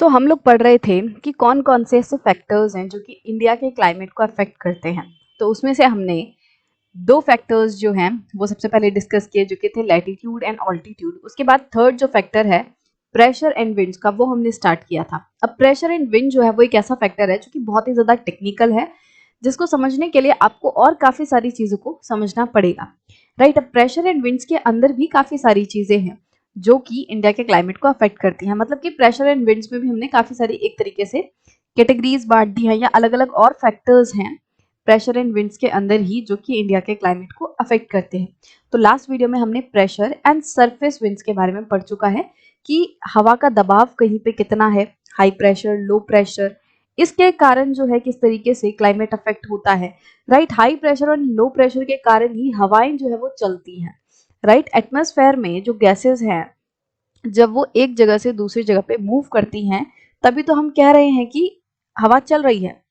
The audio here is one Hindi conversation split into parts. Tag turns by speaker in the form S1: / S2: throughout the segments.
S1: हम लोग पढ़ रहे थे कि कौन कौन से ऐसे फैक्टर्स हैं जो कि इंडिया के क्लाइमेट को अफेक्ट करते हैं। तो उसमें से हमने दो फैक्टर्स जो हैं वो सबसे पहले डिस्कस किए, जो कि थे लैटिट्यूड एंड ऑल्टीट्यूड। उसके बाद थर्ड जो फैक्टर है प्रेशर एंड विंड्स का, वो हमने स्टार्ट किया था। अब प्रेशर एंड विंड जो है वो एक ऐसा फैक्टर है जो कि बहुत ही ज़्यादा टेक्निकल है, जिसको समझने के लिए आपको और काफ़ी सारी चीज़ों को समझना पड़ेगा। राइट। अब प्रेशर एंड विंड्स के अंदर भी काफ़ी सारी चीज़ें हैं जो कि इंडिया के क्लाइमेट को अफेक्ट करती हैं। मतलब कि प्रेशर एंड विंड्स में भी हमने काफ़ी सारी एक तरीके से कैटेगरीज बांट दी हैं, या अलग अलग और फैक्टर्स हैं प्रेशर एंड विंड्स के अंदर ही जो कि इंडिया के क्लाइमेट को अफेक्ट करते हैं। तो लास्ट वीडियो में हमने प्रेशर एंड सरफेस विंड्स के बारे में पढ़ चुका है कि हवा का दबाव कहीं पे कितना है, हाई प्रेशर, लो प्रेशर, इसके कारण जो है किस तरीके से क्लाइमेट अफेक्ट होता है। राइट। हाई प्रेशर और लो प्रेशर के कारण ही हवाएं जो है वो चलती हैं। राइट। एटमॉस्फेयर में जो गैसेस हैं, जब वो एक जगह से दूसरी जगह पे मूव करती हैं, तभी तो हम कह रहे हैं कि हवा चल रही है।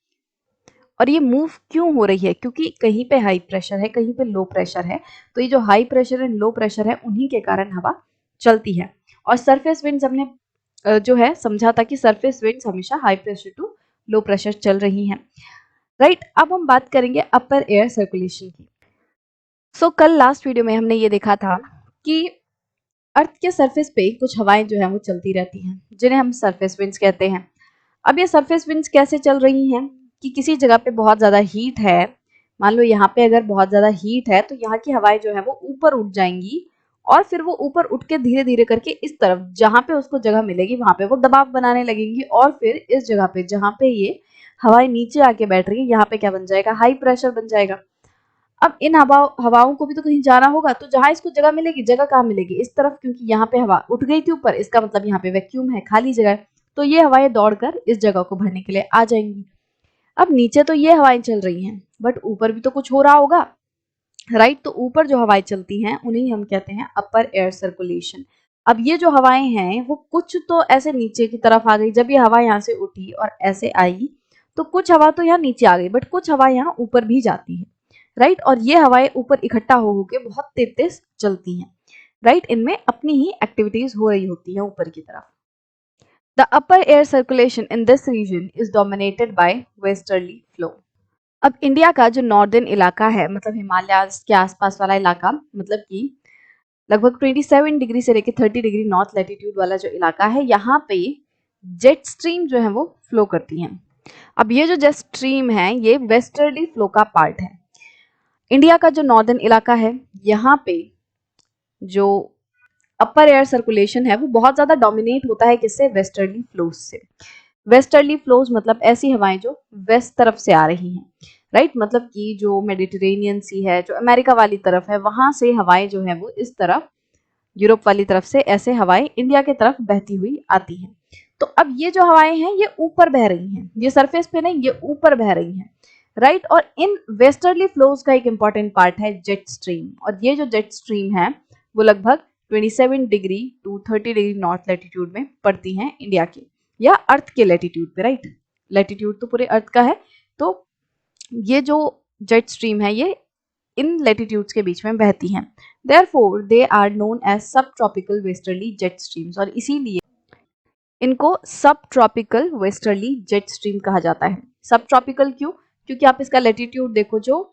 S1: और ये मूव क्यों हो रही है? क्योंकि कहीं पे हाई प्रेशर है, कहीं पे लो प्रेशर है। तो ये जो high pressure and low pressure है, उन्हीं के कारण हवा चलती है। और सरफेस विंड्स हमने जो है समझा था कि सरफेस विंड्स हमेशा high pressure to low pressure चल रही हैं। राइट। अब हम बात करेंगे अपर एयर सर्कुलेशन की। कल लास्ट वीडियो में हमने ये देखा था कि अर्थ के सरफेस पे कुछ हवाएं जो है वो चलती रहती हैं, जिन्हें हम सरफेस विंड्स कहते हैं। अब ये सरफेस विंड्स कैसे चल रही हैं कि किसी जगह पे बहुत ज़्यादा हीट है, मान लो यहाँ पे अगर बहुत ज़्यादा हीट है, तो यहाँ की हवाएं जो है वो ऊपर उठ जाएंगी, और फिर वो ऊपर उठ के धीरे धीरे करके इस तरफ जहाँ पे उसको जगह मिलेगी वहां पे वो दबाव बनाने लगेंगी, और फिर इस जगह पे जहाँ पे ये हवाएं नीचे आके बैठ रही है, यहाँ पे क्या बन जाएगा? हाई प्रेशर बन जाएगा। अब इन हवाओं को भी तो कहीं जाना होगा, तो जहां इसको जगह मिलेगी, जगह कहाँ मिलेगी? इस तरफ, क्योंकि यहाँ पे हवा उठ गई थी ऊपर, इसका मतलब यहाँ पे वैक्यूम है, खाली जगह है। तो ये हवाएं दौड़कर इस जगह को भरने के लिए आ जाएंगी। अब नीचे तो ये हवाएं चल रही हैं, बट ऊपर भी तो कुछ हो रहा होगा। राइट। तो ऊपर जो हवाएं चलती हैं उन्हें हम कहते हैं अपर एयर सर्कुलेशन। अब ये जो हवाएं हैं वो कुछ तो ऐसे नीचे की तरफ आ गई, जब ये हवा यहाँ से उठी और ऐसे आई, तो कुछ हवा तो यहाँ नीचे आ गई, बट कुछ हवा यहाँ ऊपर भी जाती है। राइट। और ये हवाएं ऊपर इकट्ठा हो होके बहुत तेज तेज चलती हैं। राइट। इनमें अपनी ही एक्टिविटीज हो रही होती है ऊपर की तरफ। The upper air circulation in this region is dominated by westerly flow. अब इंडिया का जो नॉर्दर्न इलाका है, मतलब हिमालय के आसपास वाला इलाका, मतलब कि लगभग 27 डिग्री से लेकर 30 डिग्री नॉर्थ लैटिट्यूड वाला जो इलाका है, यहाँ पे जेट स्ट्रीम जो है वो फ्लो करती हैं। अब ये जो जेट स्ट्रीम है ये वेस्टर्ली फ्लो का पार्ट है। इंडिया का जो नॉर्दर्न इलाका है, यहाँ पे जो अपर एयर सर्कुलेशन है वो बहुत ज्यादा डोमिनेट होता है किससे? वेस्टर्ली फ्लोज से। वेस्टर्ली फ्लोज मतलब ऐसी हवाएं जो वेस्ट तरफ से आ रही हैं। राइट। मतलब कि जो मेडिटेरेनियन सी है, जो अमेरिका वाली तरफ है, वहां से हवाएं जो है वो इस तरफ यूरोप वाली तरफ से ऐसे हवाएं इंडिया की तरफ बहती हुई आती हैं। तो अब ये जो हवाएं हैं ये ऊपर बह रही हैं, ये सरफेस पे नहीं, ये ऊपर बह रही हैं। राइट। और इन वेस्टर्ली फ्लोज का एक इंपॉर्टेंट पार्ट है जेट स्ट्रीम, और ये जो जेट स्ट्रीम है वो लगभग 27 degree to 30 degree north latitude में पड़ती हैं इंडिया के, या अर्थ के लैटिट्यूड पे। राइट। लैटिट्यूड तो पूरे अर्थ का है। तो ये जो जेट स्ट्रीम है ये इन लैटिट्यूड्स के बीच में बहती हैं। Therefore they are known as subtropical westerly jet streams, और इसीलिए इनको सब ट्रॉपिकल वेस्टर्ली जेट स्ट्रीम कहा जाता है। सब ट्रॉपिकल क्यों? क्योंकि आप इसका लैटिट्यूड देखो, जो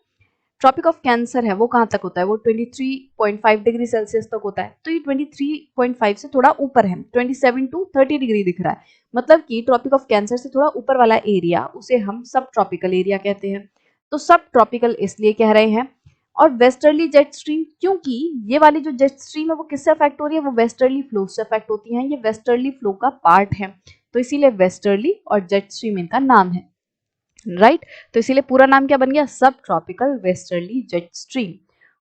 S1: ट्रॉपिक ऑफ कैंसर है वो कहाँ तक होता है? वो 23.5 डिग्री सेल्सियस तक होता है। तो ये 23.5 से थोड़ा ऊपर है, 27 टू 30 डिग्री दिख रहा है। मतलब कि ट्रॉपिक ऑफ कैंसर से थोड़ा ऊपर वाला एरिया, उसे हम सब ट्रॉपिकल एरिया कहते हैं। तो सब ट्रॉपिकल इसलिए कह रहे हैं। और वेस्टर्ली जेट स्ट्रीम, क्योंकि ये वाली जो जेट स्ट्रीम है वो किससे अफेक्ट हो रही है? वो वेस्टर्ली फ्लो से अफेक्ट होती है। ये वेस्टर्ली फ्लो का पार्ट है, तो इसीलिए वेस्टर्ली और जेट स्ट्रीम इनका नाम है। राइट। तो इसीलिए पूरा नाम क्या बन गया? सब tropical westerly jet stream.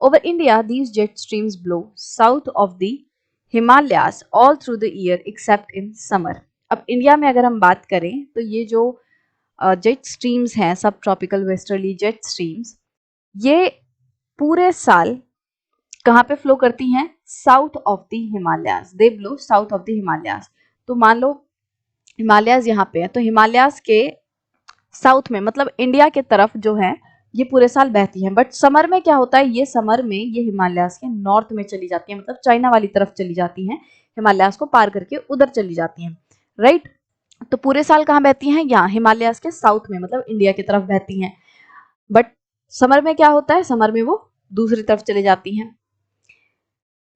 S1: Over India these jet streams blow south of the Himalayas all through the year accept in summer. अब इंडिया में अगर हम बात करें तो ये जो जेट स्ट्रीम्स हैं, सब ट्रॉपिकल वेस्टर्ली जेट स्ट्रीम्स, ये पूरे साल कहाँ पे फ्लो करती हैं? South of the Himalayas. They blow south of the Himalayas. तो मान लो हिमालयास यहाँ पे है, तो हिमालयास के साउथ में, मतलब इंडिया के तरफ जो है, ये पूरे साल बहती हैं। बट समर में क्या होता है? ये समर में ये हिमालयास के नॉर्थ में चली जाती है, मतलब चाइना वाली तरफ चली जाती हैं, हिमालयास को पार करके उधर चली जाती हैं। राइट। तो पूरे साल कहाँ बहती हैं? यहाँ हिमालयाज के साउथ में, मतलब इंडिया की तरफ बहती हैं। बट समर में क्या होता है? समर में वो दूसरी तरफ चले जाती हैं।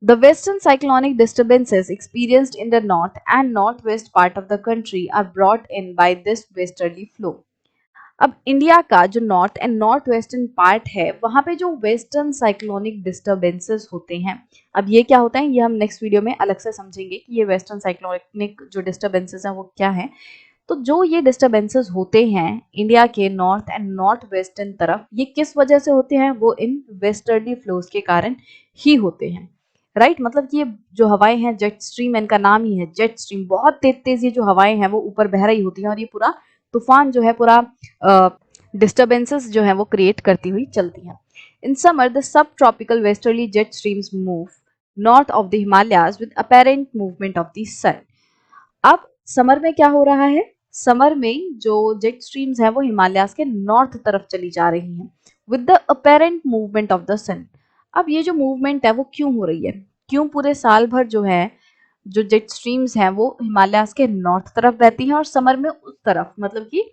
S1: The western cyclonic disturbances experienced in the north and northwest part of the country are brought in by this westerly flow. अब इंडिया का जो north and north western part है, वहां पे जो वेस्टर्न साइक्लोनिक डिस्टर्बेंसेस होते हैं, अब ये क्या होता है ये हम नेक्स्ट वीडियो में अलग से समझेंगे कि ये वेस्टर्न साइक्लोनिक जो डिस्टर्बेंसेस हैं वो क्या है। तो जो ये डिस्टर्बेंसेस होते हैं इंडिया के नॉर्थ एंड नॉर्थ वेस्टर्न तरफ, ये किस वजह से होते हैं? वो इन वेस्टर्ली फ्लोज के कारण ही होते हैं, राइट। मतलब कि ये जो हवाएं हैं, जेट स्ट्रीम, इनका नाम ही है जेट स्ट्रीम, बहुत तेज तेज ये जो हवाएं हैं वो ऊपर बह रही होती हैं और ये पूरा तूफान जो है, पूरा डिस्टर्बेंसेस जो है वो क्रिएट करती हुई चलती हैं। In summer the subtropical westerly jet streams move north of the Himalayas with apparent movement of the sun. अब समर में क्या हो रहा है? समर में जो जेट स्ट्रीम्स हैं वो हिमालयाज के नॉर्थ तरफ चली जा रही हैं with the apparent movement of the sun. अब ये जो मूवमेंट है वो क्यों हो रही है? क्यों पूरे साल भर जो है जो जेट स्ट्रीम्स हैं वो हिमालयाज के नॉर्थ तरफ बहती हैं और समर में उस तरफ, मतलब कि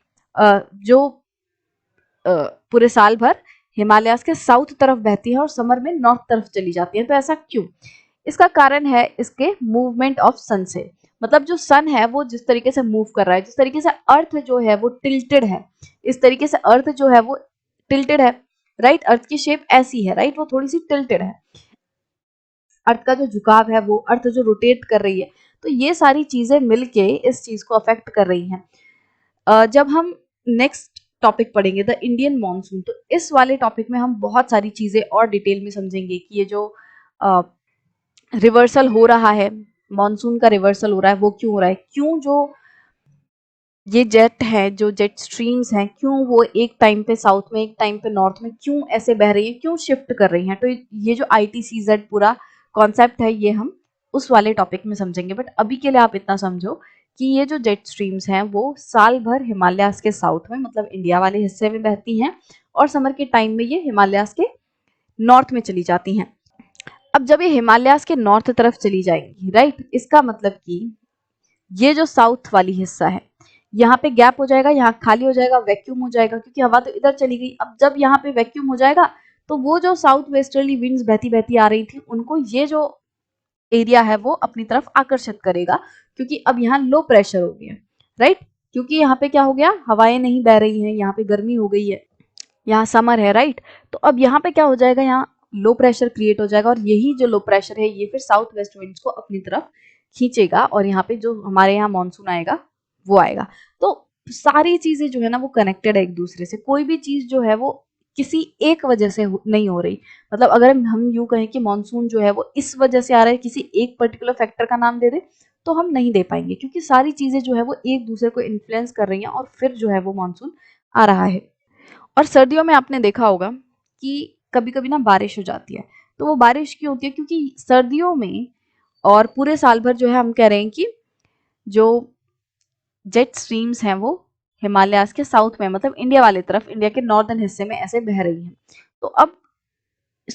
S1: जो पूरे साल भर हिमालयाज के साउथ तरफ बहती है और समर में नॉर्थ तरफ चली जाती है। तो ऐसा क्यों? इसका कारण है इसके मूवमेंट ऑफ सन से। मतलब जो सन है वो जिस तरीके से मूव कर रहा है, जिस तरीके से अर्थ जो है वो टिल्टेड है, इस तरीके से अर्थ जो है वो टिल्टेड है, राइट। अर्थ की शेप ऐसी है, राइट, वो थोड़ी सी टिल्टेड है। अर्थ का जो झुकाव है, वो अर्थ जो रोटेट कर रही है, तो ये सारी चीजें मिलके इस चीज को अफेक्ट कर रही हैं। जब हम नेक्स्ट टॉपिक पढ़ेंगे द इंडियन मॉनसून, तो इस वाले टॉपिक में हम बहुत सारी चीजें और डिटेल में समझेंगे कि ये जो रिवर्सल हो रहा है, मॉनसून का रिवर्सल हो रहा है, वो क्यों हो रहा है, क्यों जो ये जेट है, जो जेट स्ट्रीम्स हैं, क्यों वो एक टाइम पे साउथ में, एक टाइम पे नॉर्थ में क्यों ऐसे बह रही है, क्यों शिफ्ट कर रही हैं। तो ये जो ITCZ पूरा कॉन्सेप्ट है ये हम उस वाले टॉपिक में समझेंगे। बट अभी के लिए आप इतना समझो कि ये जो जेट स्ट्रीम्स हैं वो साल भर हिमालयाज के साउथ में, मतलब इंडिया वाले हिस्से में बहती हैं और समर के टाइम में ये हिमालयाज के नॉर्थ में चली जाती हैं। अब जब ये हिमालयाज के नॉर्थ तरफ चली जाएंगी, राइट, इसका मतलब कि ये जो साउथ वाली हिस्सा है, यहाँ पे गैप हो जाएगा, यहाँ खाली हो जाएगा, वैक्यूम हो जाएगा, क्योंकि हवा तो इधर चली गई। अब जब यहाँ पे वैक्यूम हो जाएगा तो वो जो साउथ वेस्टर्ली विंड्स बहती बहती आ रही थी, उनको ये जो एरिया है वो अपनी तरफ आकर्षित करेगा, क्योंकि अब यहाँ लो प्रेशर हो गया, राइट। क्योंकि यहाँ पे क्या हो गया, हवाएं नहीं बह रही हैं, यहाँ पे गर्मी हो गई है, यहाँ समर है, राइट। तो अब यहाँ पे क्या हो जाएगा, यहाँ लो प्रेशर क्रिएट हो जाएगा और यही जो लो प्रेशर है ये फिर साउथ वेस्ट विंड्स को अपनी तरफ खींचेगा और यहाँ पे जो हमारे यहाँ मानसून आएगा वो आएगा। तो सारी चीजें जो है ना वो कनेक्टेड है एक दूसरे से। कोई भी चीज जो है वो किसी एक वजह से नहीं हो रही। मतलब अगर हम यूं कहें कि मानसून जो है वो इस वजह से आ रहा है, किसी एक पर्टिकुलर फैक्टर का नाम दे दे, तो हम नहीं दे पाएंगे, क्योंकि सारी चीजें जो है वो एक दूसरे को इन्फ्लुएंस कर रही हैं और फिर जो है वो मानसून आ रहा है। और सर्दियों में आपने देखा होगा कि कभी कभी ना बारिश हो जाती है। तो वो बारिश क्यों होती है? क्योंकि सर्दियों में और पूरे साल भर जो है हम कह रहे हैं कि जो जेट स्ट्रीम्स हैं वो हिमालयाज के साउथ में, मतलब इंडिया वाले तरफ, इंडिया के नॉर्दर्न हिस्से में ऐसे बह रही हैं। तो अब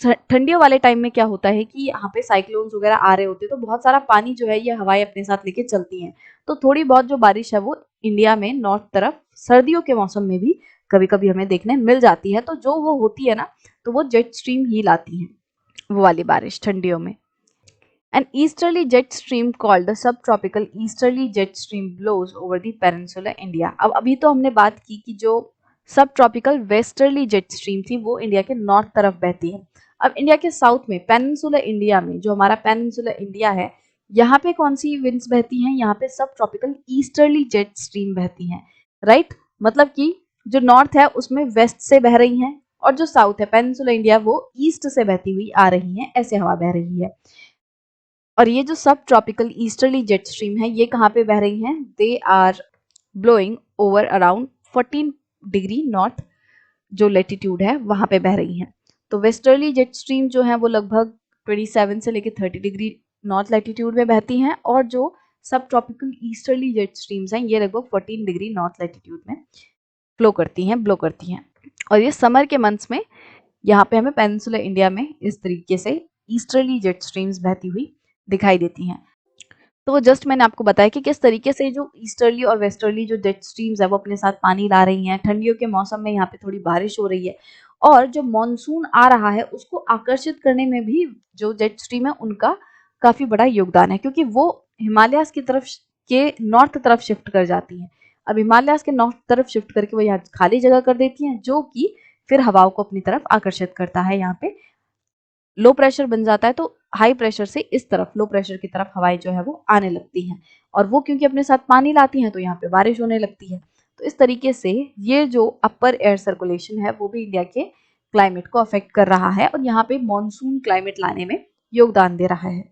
S1: ठंडियों वाले टाइम में क्या होता है कि यहाँ पे साइक्लोन्स वगैरह आ रहे होते हैं, तो बहुत सारा पानी जो है ये हवाएं अपने साथ लेके चलती हैं। तो थोड़ी बहुत जो बारिश है वो इंडिया में नॉर्थ तरफ सर्दियों के मौसम में भी कभी कभी हमें देखने मिल जाती है। तो जो वो होती है ना, तो वो जेट स्ट्रीम ही लाती है वो वाली बारिश ठंडियों में। An easterly jet stream called the subtropical easterly jet stream blows over the peninsula India. अब अभी तो हमने बात की कि जो सब ट्रॉपिकल वेस्टर्ली जेट स्ट्रीम थी वो इंडिया के नॉर्थ तरफ बहती है। अब इंडिया के साउथ में पेनिनसुला इंडिया में, जो हमारा पेनिनसुला इंडिया है, यहाँ पे कौन सी विंड्स बहती हैं? यहाँ पे सब ट्रॉपिकल ईस्टर्ली जेट स्ट्रीम बहती हैं, राइट। मतलब कि जो नॉर्थ है उसमें वेस्ट से बह रही हैं और जो साउथ है पेनिनसुला इंडिया वो ईस्ट से बहती हुई आ रही हैं, ऐसे हवा बह रही है। और ये जो सब ट्रॉपिकल ईस्टर्ली जेट स्ट्रीम है ये कहाँ पे बह रही हैं? They are blowing over around 14 degree north जो लेटीट्यूड है वहां पे बह रही हैं। तो वेस्टर्ली जेट स्ट्रीम जो है वो लगभग 27 से लेकर 30 डिग्री नॉर्थ लेटीट्यूड में बहती हैं और जो सब ट्रॉपिकल ईस्टर्ली जेट स्ट्रीम्स हैं ये लगभग 14 डिग्री नॉर्थ लेटीट्यूड में फ्लो करती हैं, ब्लो करती हैं। और ये समर के मंथ्स में यहाँ पे हमें पेनिनसुला इंडिया में इस तरीके से ईस्टर्ली जेट स्ट्रीम्स बहती हुई दिखाई देती हैं। तो जस्ट मैंने आपको बताया कि किस तरीके से जो ईस्टर्ली और वेस्टर्ली जो जेट स्ट्रीम्स है वो अपने साथ पानी ला रही हैं। ठंडियों के मौसम में यहाँ पे थोड़ी बारिश हो रही है और जो मॉनसून आ रहा है उसको आकर्षित करने में भी जो जेट स्ट्रीम है उनका काफ़ी बड़ा योगदान है, क्योंकि वो हिमालयाज़ की तरफ के नॉर्थ तरफ शिफ्ट कर जाती हैं। अब हिमालयाज़ के नॉर्थ तरफ शिफ्ट करके वो यहाँ खाली जगह कर देती हैं, जो कि फिर हवाओं को अपनी तरफ आकर्षित करता है। यहाँ पे लो प्रेशर बन जाता है तो हाई प्रेशर से इस तरफ लो प्रेशर की तरफ हवाएं जो है वो आने लगती हैं, और वो क्योंकि अपने साथ पानी लाती हैं तो यहाँ पे बारिश होने लगती है। तो इस तरीके से ये जो अपर एयर सर्कुलेशन है वो भी इंडिया के क्लाइमेट को अफेक्ट कर रहा है और यहाँ पे मॉनसून क्लाइमेट लाने में योगदान दे रहा है।